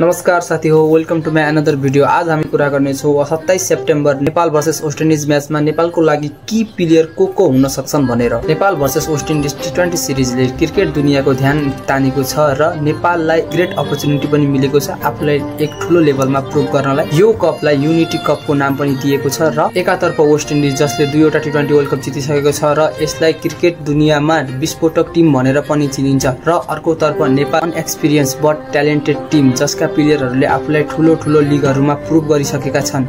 नमस्कार साथी हो, welcome to my another video. आज हामी कुरा गर्नेछौँ 27 September Nepal versus West Indies म्याचमा नेपालको लागि की प्लेयर को हुन सक्छन् भनेर। नेपाल भर्सेस वेस्ट इन्डिज टी20 सिरिजले क्रिकेट दुनियाँको ध्यान तानेको छ र नेपाललाई ग्रेट अपर्च्युनिटी पनि मिलेको छ आफूलाई एक ठूलो लेभलमा प्रुभ गर्नलाई। यो कपलाई युनिटी कपको नाम पनि दिएको छ र एकातर्फ वेस्ट इन्डिज जसले दुईवटा टी20 वर्ल्ड कप जितिसकेको छ र यसलाई क्रिकेट दुनियाँमा विस्फोटक टिम भनेर पनि चिनिन्छ र अर्कोतर्फ नेपाल अनएक्सपिरियन्स बट ट्यालेन्टेड टिम जसका प्लेयरहरूले आफूलाई ठूलो लिगहरुमा प्रुभ गरिसकेका छन्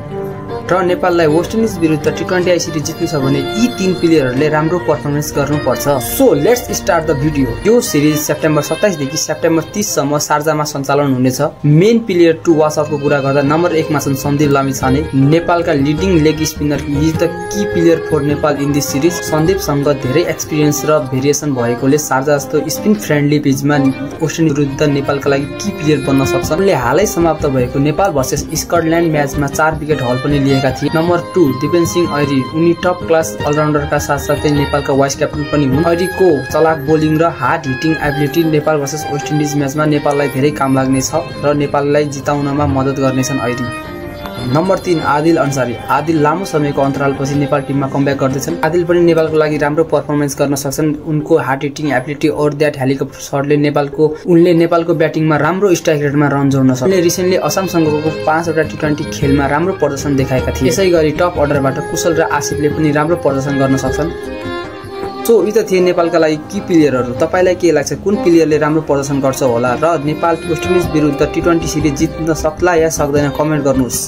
र नेपाललाई वेस्ट इन्डिज विरुद्ध टी20 आईसीटी जित्नु छ भने यी तीन प्लेयरहरूले राम्रो पर्फर्मेन्स गर्नुपर्छ। So let's start the video. यो सिरिज सेप्टेम्बर 27 देखि सेप्टेम्बर 30 सम्म शारजामा सञ्चालन हुनेछ। मेन प्लेयर टु वाच आउटको कुरा गर्दा नम्बर 1 मा छन् सन्दीप लामिछाने, नेपालका leading leg spinner. He is the key player for Nepal in this series. सन्दीपसँग धेरै एक्सपिरियन्स र भेरिएसन भएकोले शारजा जस्तो स्पिन फ्रेन्डली पिचमा वेस्ट इन्डिज विरुद्ध नेपालका लागि की प्लेयर बन्न सक्छ। उनले हालै समाप्त भएको नेपाल भर्सेस स्कटल्यान्ड म्याचमा 4 विकेट हल पनि लिएका थिए। नम्बर 2 दिपेन सिंह ऐरी, उनी टप क्लास अलराउन्डरका साथसाथै नेपालका वाइस क्याप्टन पनि हुन्। ऐरीको चलाक बोलिङ र hard hitting ability Nepal versus West Indies म्याचमा नेपाललाई धेरै काम लाग्नेछ र नेपाललाई जिताउनमा मद्दत गर्नेछन् ऐरी। नम्बर 3 आदिल अन्सारी। आदिल लामो समयको अन्तरालपछि नेपाल टिममा कमब्याक गर्दैछन्। आदिल पनि नेपालको लागि राम्रो पर्फर्मेन्स गर्न सक्छन्। उनको हार्ड हिटिङ एबिलिटी और दैट हेलिकप्टर शटले उनले नेपालको ब्याटिङमा राम्रो स्ट्राइक रेटमा रन जोड्न सक्छ। उनले रिसेन्टली असमसँगको 5 वटा टी20 खेलमा राम्रो प्रदर्शन देखाएका थिए। यसैगरी टप अर्डरबाट कुशल र आसिफले पनि राम्रो प्रदर्शन गर्न सक्छन्। सो यी त थिए नेपालका लागि की प्लेयरहरू। तपाईलाई के लाग्छ, कुन प्लेयरले राम्रो प्रदर्शन गर्छ होला र नेपाल वेस्ट इन्डिज विरुद्ध टी20 सिरिज जित्न सक्ला या सक्दैन, कमेन्ट गर्नुहोस्।